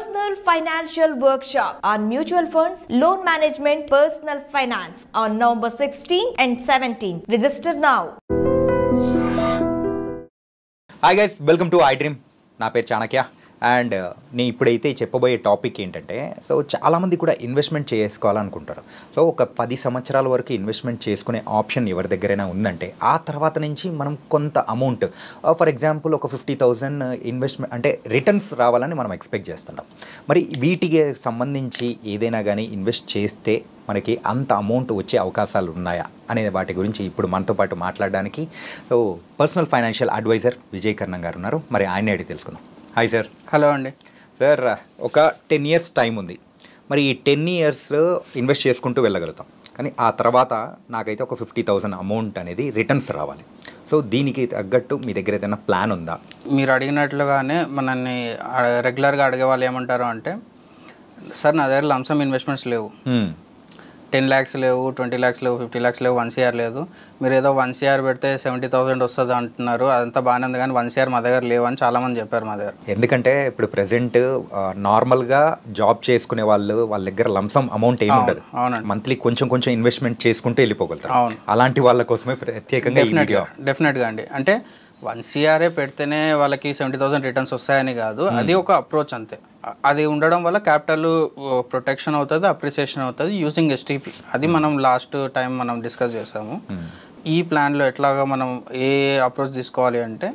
Personal Financial Workshop on Mutual Funds, Loan Management, Personal Finance on November 16 and 17. Register now. Hi guys, welcome to iDream. నా పేరు Chanakya and నేను ఇప్పుడైతే చెప్పబోయే topic ఏంటంటే చాలామంది కూడా ఇన్వెస్ట్మెంట్ చేసుకోవాలనుకుంటారు. సో ఒక 10 సంవత్సరాల వరకు ఇన్వెస్ట్మెంట్ చేసుకునే ఆప్షన్ ఎవరి దగ్గరైనా ఉందంటే ఆ తర్వాత నుంచి మనం కొంత అమౌంట్ ఫర్ ఎగ్జాంపుల్ ఒక 50,000 ఇన్వెస్ట్మెంట్ అంటే రిటర్న్స్ రావాలని మనం ఎక్స్పెక్ట్ చేస్తున్నాం. మరి వీటికి సంబంధించి ఏదైనా కానీ ఇన్వెస్ట్ చేస్తే మనకి అంత అమౌంట్ వచ్చే అవకాశాలు ఉన్నాయా అనే వాటి గురించి ఇప్పుడు మనతో పాటు మాట్లాడడానికి పర్సనల్ ఫైనాన్షియల్ అడ్వైజర్ విజయ్ కర్ణం గారు ఉన్నారు. మరి ఆయన అడిగి తెలుసుకుందాం. Hi sir. హలో అండి. సార్, ఒక 10 years టైం ఉంది. మరి ఈ 10 years ఇన్వెస్ట్ చేసుకుంటూ వెళ్ళగలుగుతాం, కానీ ఆ తర్వాత నాకైతే ఒక 50,000 అమౌంట్ అనేది రిటర్న్స్ రావాలి. సో దీనికి తగ్గట్టు మీ దగ్గర ఏదైనా ప్లాన్ ఉందా? మీరు అడిగినట్లుగానే మనల్ని రెగ్యులర్గా అడిగే వాళ్ళు ఏమంటారు అంటే, సార్ నా దగ్గర లంసమ్ ఇన్వెస్ట్మెంట్స్ లేవు, 10 lakhs లేవు, 20 lakhs లేవు, 50 lakhs లేవు, 1 CR లేదు. మీరు ఏదో 1 CR పెడితే 70,000 వస్తుంది అంటున్నారు, అదంతా బాగానే ఉంది, కానీ 1 CR మా దగ్గర లేవు అని చాలామంది చెప్పారు మా దగ్గర. ఎందుకంటే ఇప్పుడు ప్రెసెంట్ నార్మల్గా జాబ్ చేసుకునే వాళ్ళ దగ్గర లంసమ్ అమౌంట్ ఏమి ఉండదు. మంత్లీ కొంచెం కొంచెం ఇన్వెస్ట్మెంట్ చేసుకుంటూ వెళ్ళిపోగలుగుతారు. అవును, అలాంటి వాళ్ళ కోసమే ప్రత్యేకంగా డెఫినెట్గా అండి. అంటే 1 CR పెడితేనే వాళ్ళకి 70,000 రిటర్న్స్ వస్తాయని కాదు, అది ఒక అప్రోచ్ అంతే. అది ఉండడం వల్ల క్యాపిటల్ ప్రొటెక్షన్ అవుతుంది, అప్రిసియేషన్ అవుతుంది యూజింగ్ STP. అది మనం లాస్ట్ టైం మనం డిస్కస్ చేసాము. ఈ ప్లాన్లో ఎట్లాగా మనం ఏ అప్రోచ్ తీసుకోవాలి అంటే,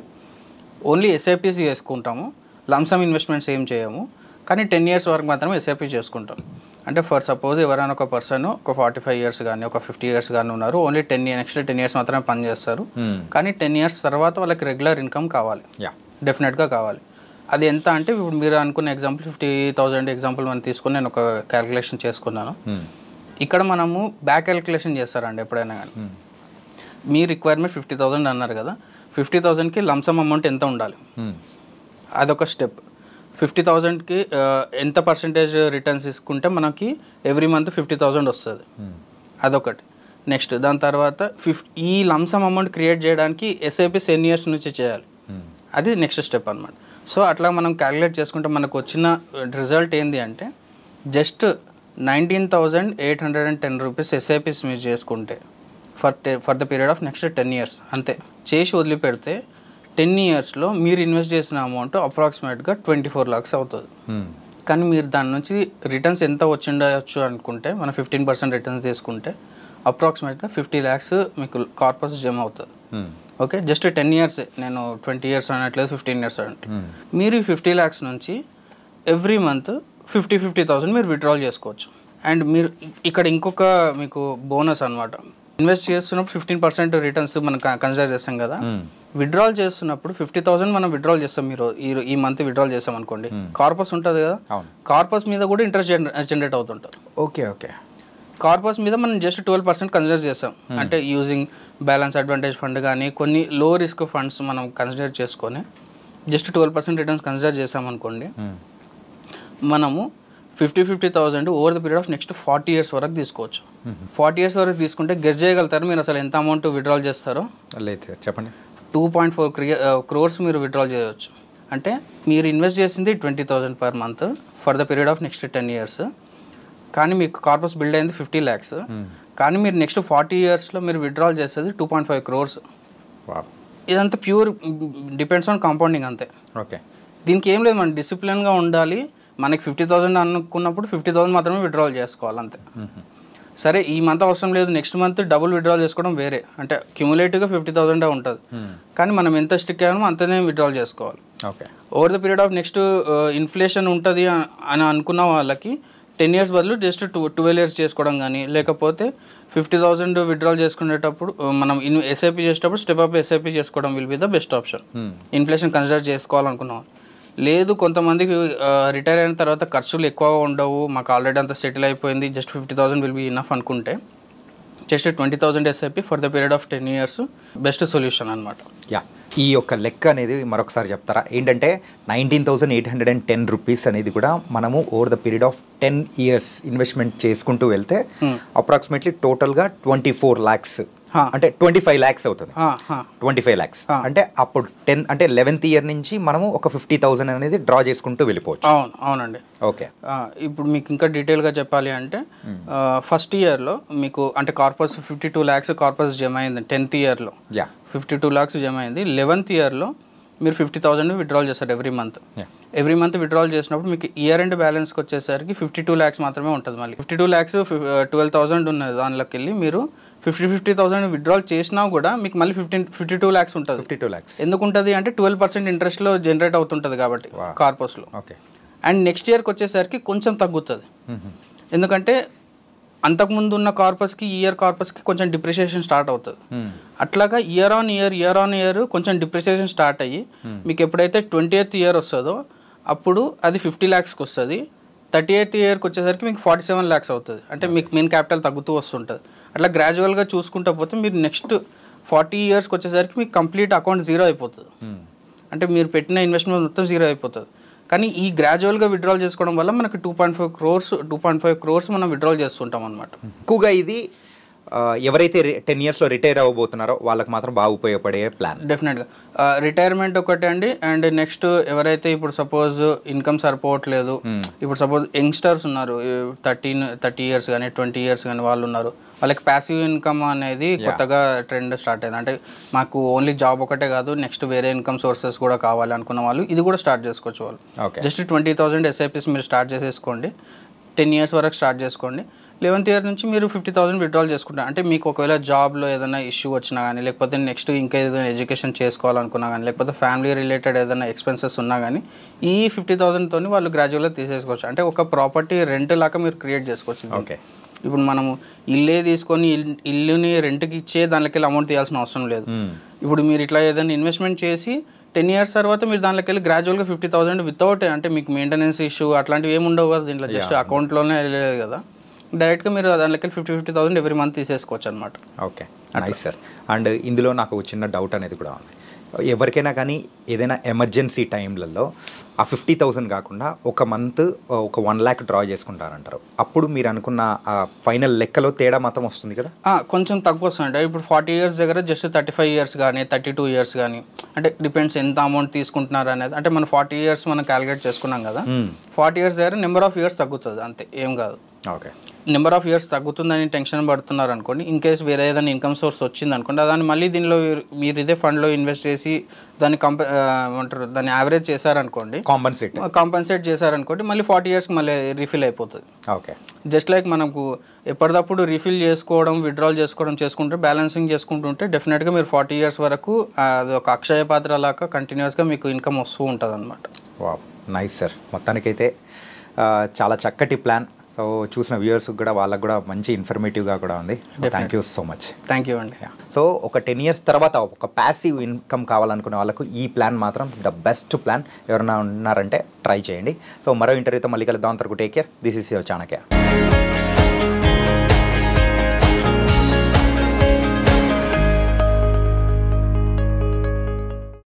ఓన్లీ SIPs చేసుకుంటాము, లంసమ్ ఇన్వెస్ట్మెంట్స్ ఏం చేయము, కానీ 10 years వరకు మాత్రమే SIP చేసుకుంటాం. అంటే ఫర్ సపోజ్ ఎవరైనా ఒక పర్సన్ ఒక 45 years కానీ ఒక 50 years కానీ ఉన్నారు, ఓన్లీ నెక్స్ట్ 10 years మాత్రమే పని చేస్తారు, కానీ 10 years తర్వాత వాళ్ళకి రెగ్యులర్ ఇన్కమ్ కావాలి, డెఫినెట్గా కావాలి. అది ఎంత అంటే, ఇప్పుడు మీరు అనుకున్న ఎగ్జాంపుల్ 50,000 ఎగ్జాంపుల్ మనం తీసుకుని నేను ఒక క్యాలిక్యులేషన్ చేసుకున్నాను. ఇక్కడ మనము బ్యాక్ క్యాలిక్యులేషన్ చేస్తారండి ఎప్పుడైనా కానీ. మీ రిక్వైర్మెంట్ 50,000 అన్నారు కదా, 50,000కి లంసమ్ అమౌంట్ ఎంత ఉండాలి, అదొక స్టెప్. 50,000కి ఎంత పర్సెంటేజ్ రిటర్న్స్ తీసుకుంటే మనకి ఎవ్రీ మంత్ 50,000 వస్తుంది, అదొకటి. నెక్స్ట్ దాని తర్వాత ఈ లంసమ్ అమౌంట్ క్రియేట్ చేయడానికి SIPs 10 years నుంచి చేయాలి, అది నెక్స్ట్ స్టెప్ అనమాట. సో అట్లా మనం క్యాలిక్యులేట్ చేసుకుంటే మనకు వచ్చిన రిజల్ట్ ఏంటి అంటే, జస్ట్ 19,810 రూపీస్ SIPs మీరు చేసుకుంటే for the period of next 10 years అంతే. చేసి వదిలిపెడితే 10 yearsలో మీరు ఇన్వెస్ట్ చేసిన అమౌంట్ అప్రాక్సిమేట్గా 24 lakhs అవుతుంది. కానీ మీరు దాని నుంచి రిటర్న్స్ ఎంత వచ్చిండవచ్చు అనుకుంటే, మన 15% రిటర్న్స్ తీసుకుంటే అప్రాక్సిమేట్గా 50 lakhs మీకు కార్పస్ జమ అవుతుంది. ఓకే, జస్ట్ 10 years, నేను 20 years అనట్లేదు, 15 years అంటే. మీరు ఈ 50 lakhs నుంచి ఎవ్రీ మంత్ 50,000 మీరు విత్డ్రాల్ చేసుకోవచ్చు. అండ్ మీరు ఇక్కడ ఇంకొక మీకు బోనస్ అనమాట, ఇన్వెస్ట్ చేస్తున్నప్పుడు 15% రిటర్న్స్ మనం కన్సిడర్ చేస్తాం కదా, విత్డ్రాల్ చేస్తున్నప్పుడు 50,000 మనం విత్డ్రాల్ చేస్తాం. మీరు ఈ మంత్ విత్డ్రాల్ చేస్తాం అనుకోండి, కార్పస్ ఉంటుంది కదా, కార్పస్ మీద కూడా ఇంట్రెస్ట్ జనరేట్ అవుతుంటుంది. ఓకే ఓకే, కార్పస్ మీద మనం జస్ట్ 12% కన్సిడర్ చేస్తాం. అంటే యూజింగ్ బ్యాలెన్స్ అడ్వాంటేజ్ ఫండ్ కానీ కొన్ని లో రిస్క్ ఫండ్స్ మనం కన్సిడర్ చేసుకొని జస్ట్ 12% రిటర్న్స్ కన్సిడర్ చేసామనుకోండి, మనము 50,000 over the period of next 40 years వరకు తీసుకోవచ్చు. 40 years వరకు తీసుకుంటే గెస్ చేయగలుగుతారు మీరు అసలు ఎంత అమౌంట్ విత్డ్రాల్ చేస్తారో? లేదు, చెప్పండి. 2.4 crores మీరు విత్డ్రాల్ చేయవచ్చు. అంటే మీరు ఇన్వెస్ట్ చేసింది 20,000 per month for the period of next 10 years, కానీ మీకు కార్పస్ బిల్డ్ అయింది 50 lakhs, కానీ మీరు నెక్స్ట్ 40 yearsలో మీరు విత్డ్రాల్ చేసేది 2.5 crores. ఇదంతా ప్యూర్ డిపెండ్స్ ఆన్ కాంపౌండింగ్ అంతే. ఓకే, దీనికి ఏం లేదు, మనం డిసిప్లిన్గా ఉండాలి. మనకి 50,000 అనుకున్నప్పుడు 50,000 మాత్రమే విత్డ్రాల్ చేసుకోవాలి అంతే. సరే ఈ మంత్ అవసరం లేదు, నెక్స్ట్ మంత్ డబుల్ విత్డ్రాల్ చేసుకోవడం వేరే, అంటే క్యూములేటివ్గా 50,000 ఉంటుంది, కానీ మనం ఎంత స్టిక్ అయ్యామో అంతనే విత్డ్రాల్ చేసుకోవాలి. Okay, over the period of next inflation ఉంటుంది అని అనుకున్న వాళ్ళకి 10 years బదులు జస్ట్ 12 years చేసుకోవడం కానీ, లేకపోతే 50,000 విత్డ్రాల్ చేసుకునేటప్పుడు మనం SIP చేసేటప్పుడు స్టెప్ అప్ SIP చేసుకోవడం will be the best option. Inflation consider చేసుకోవాలనుకున్నాం. లేదు, కొంతమందికి రిటైర్ అయిన తర్వాత ఖర్చులు ఎక్కువగా ఉండవు, మాకు ఆల్రెడీ అంతా సెటిల్ అయిపోయింది, జస్ట్ 50,000 విల్ బి ఇనఫ్ అనుకుంటే just 20,000 SIP for the period of 10 years best solution అనమాట. యా, ఈ యొక్క లెక్క అనేది మరొకసారి చెప్తారా? ఏంటంటే 19,810 రూపీస్ అనేది కూడా మనము over the period of 10 years investment చేసుకుంటూ వెళ్తే అప్రాక్సిమేట్లీ టోటల్గా 24 lakhs అంటే 25 lakhs అవుతుంది. 25 lakhs అంటే అప్పుడు 10 అంటే 11th ఇయర్ నుంచి మనము ఒక 50,000 అనేది డ్రా చేసుకుంటూ వెళ్ళిపోవచ్చు. అవునండి. ఓకే, ఇప్పుడు మీకు ఇంకా డీటెయిల్గా చెప్పాలి అంటే ఫస్ట్ ఇయర్లో మీకు అంటే కార్పస్ 52 lakhs కార్పస్ జమ అయింది 10th ఇయర్లో. 52 lakhs జమ అయింది. 11th ఇయర్లో మీరు 50,000 విత్డ్రాల్ చేస్తారు ఎవ్రీ మంత్ విత్డ్రాల్ చేసినప్పుడు మీకు ఇయర్ ఎండ్ బ్యాలెన్స్కి వచ్చేసరికి 52 lakhs మాత్రమే ఉంటుంది. మళ్ళీ 52 lakhs 12,000 ఉన్నది, దానిలోకి వెళ్ళి మీరు 50,000 విత్డ్రాల్ చేసినా కూడా మీకు మళ్ళీ 52 lakhs ఉంటుంది. 52 lakhs ఎందుకు ఉంటుంది అంటే 12% ఇంట్రెస్ట్లో జనరేట్ అవుతుంటుంది కాబట్టి కార్పస్లో. ఓకే, అండ్ నెక్స్ట్ ఇయర్కి వచ్చేసరికి కొంచెం తగ్గుతుంది. ఎందుకంటే అంతకుముందు ఉన్న కార్పస్కి ఇయర్ కార్పస్కి కొంచెం డిప్రిసియేషన్ స్టార్ట్ అవుతుంది. అట్లాగా ఇయర్ ఆన్ ఇయర్ కొంచెం డిప్రిసియేషన్ స్టార్ట్ అయ్యి మీకు ఎప్పుడైతే 20th ఇయర్ వస్తుందో అప్పుడు అది 50 lakhsకి వస్తుంది. 38th ఇయర్కి వచ్చేసరికి మీకు 47 lakhs అవుతుంది. అంటే మీకు మెయిన్ క్యాపిటల్ తగ్గుతూ వస్తుంటుంది. అట్లా గ్రాడ్యువల్గా చూసుకుంటూ పోతే మీరు నెక్స్ట్ 40 yearsకి వచ్చేసరికి మీకు కంప్లీట్ అకౌంట్ జీరో అయిపోతుంది. అంటే మీరు పెట్టిన ఇన్వెస్ట్మెంట్ మొత్తం జీరో అయిపోతుంది. కానీ ఈ గ్రాడ్యువల్గా విత్డ్రాల్ చేసుకోవడం వల్ల మనకి 2.5 crores మనం విత్డ్రాల్ చేస్తుంటాం అనమాట. ఎక్కువగా ఇది ఎవరైతే 10 yearsలో రిటైర్ అవ్వబోతున్నారో వాళ్ళకి మాత్రం బాగా ఉపయోగపడే ప్లాన్. డెఫినెట్గా రిటైర్మెంట్ ఒకటి అండి. అండ్ నెక్స్ట్ ఎవరైతే ఇప్పుడు సపోజ్ ఇన్కమ్ సరిపోవట్లేదు, ఇప్పుడు సపోజ్ యంగ్స్టర్స్ ఉన్నారు 30 years కానీ 20 years కానీ వాళ్ళు ఉన్నారు, వాళ్ళకి ప్యాసివ్ ఇన్కమ్ అనేది కొత్తగా ట్రెండ్ స్టార్ట్ అయింది. అంటే మాకు ఓన్లీ జాబ్ ఒకటే కాదు, నెక్స్ట్ వేరే ఇన్కమ్ సోర్సెస్ కూడా కావాలి అనుకున్న వాళ్ళు ఇది కూడా స్టార్ట్ చేసుకోవచ్చు. వాళ్ళు జస్ట్ 20,000 SIPs మీరు స్టార్ట్ చేసేసుకోండి. 10 years వరకు స్టార్ట్ చేసుకోండి. 11th ఇయర్ నుంచి మీరు 50,000 విత్డ్రాల్ చేసుకుంటారు. అంటే మీకు ఒకవేళ జాబ్లో ఏదైనా ఇష్యూ వచ్చినా కానీ, లేకపోతే నెక్స్ట్ ఇంకా ఏదైనా ఎడ్యుకేషన్ చేసుకోవాలనుకున్నా కానీ, లేకపోతే ఫ్యామిలీ రిలేటెడ్ ఏదైనా ఎక్స్పెన్సెస్ ఉన్నా కానీ ఈ 50,000తో వాళ్ళు గ్రాడ్యువల్గా తీసేసుకోవచ్చు. అంటే ఒక ప్రాపర్టీ రెంట్ లాగా మీరు క్రియేట్ చేసుకోవచ్చు. ఓకే, ఇప్పుడు మనము ఇల్లే తీసుకొని ఇల్లుని రెంట్కి ఇచ్చే దానిలోకి అమౌంట్ తీయాల్సిన అవసరం లేదు. ఇప్పుడు మీరు ఇట్లా ఏదైనా ఇన్వెస్ట్మెంట్ చేసి 10 years తర్వాత మీరు దానిలోకి వెళ్ళి గ్రాడ్యువల్గా 50,000 వితౌట్ అంటే మీకు మెయింటెనెన్స్ ఇష్యూ అట్లాంటివి ఏమి ఉండవు కదా దీంట్లో, జస్ట్ అకౌంట్లోనే వెళ్ళలేదు కదా, డైరెక్ట్గా మీరు దానిలోకి వెళ్ళి 50,000 ఎవ్రీ మంత్ తీసేసుకోవచ్చు అనమాట. Okay, nice sir. అండ్ ఇందులో నాకు చిన్న డౌట్ అనేది కూడా ఉంది. ఎవరికైనా కానీ ఏదైనా ఎమర్జెన్సీ టైంలలో ఆ 50,000 కాకుండా ఒక మంత్ ఒక 1 lakh డ్రా చేసుకుంటారంటారు. అప్పుడు మీరు అనుకున్న ఆ ఫైనల్ లెక్కలో తేడా మాత్రం వస్తుంది కదా? కొంచెం తక్కువ వస్తుంది. ఇప్పుడు 40 years దగ్గర జస్ట్ 35 years కానీ 32 years కానీ, అంటే డిపెండ్స్ ఎంత అమౌంట్ తీసుకుంటున్నారు అనేది. అంటే మనం 40 years మనం క్యాలిక్యులేట్ చేసుకున్నాం కదా, 40 years దగ్గర నెంబర్ ఆఫ్ ఇయర్స్ తగ్గుతుంది అంతే, ఏం కాదు. ఓకే, నెంబర్ ఆఫ్ ఇయర్స్ తగ్గుతుందని టెన్షన్ పడుతున్నారు అనుకోండి, ఇన్ కేసు వేరే ఏదైనా ఇన్కమ్ సోర్స్ వచ్చింది అనుకోండి, దాన్ని మళ్ళీ దీనిలో మీరు ఇదే ఫండ్లో ఇన్వెస్ట్ చేసి దాన్ని దాన్ని యావరేజ్ చేశారనుకోండి, కాంపన్సేట్ చేశారనుకోండి, మళ్ళీ 40 yearsకి మళ్ళీ రీఫిల్ అయిపోతుంది. ఓకే, జస్ట్ లైక్ మనకు ఎప్పటికప్పుడు రీఫిల్ చేసుకోవడం విత్డ్రాల్ చేసుకుంటే బ్యాలెన్సింగ్ చేసుకుంటుంటే డెఫినెట్గా మీరు 40 years వరకు అది ఒక అక్షయ పాత్ర లాగా కంటిన్యూస్గా మీకు ఇన్కమ్ వస్తూ ఉంటుంది అనమాట. Wow, nice sir. మొత్తానికైతే చాలా చక్కటి ప్లాన్. సో చూసిన వ్యూయర్స్కి కూడా వాళ్ళకు కూడా మంచి ఇన్ఫర్మేటివ్గా కూడా ఉంది. Thank you so much. Thank you అండి. సో ఒక 10 years తర్వాత ఒక ప్యాసివ్ ఇన్కమ్ కావాలనుకునే వాళ్ళకు ఈ ప్లాన్ మాత్రం ద బెస్ట్ ప్లాన్. ఎవరైనా ఉన్నారంటే ట్రై చేయండి. సో మరో ఇంటర్వ్యూతో మళ్ళీ కలుద్దాం. అంతవరకు take care. This is your Chanakya.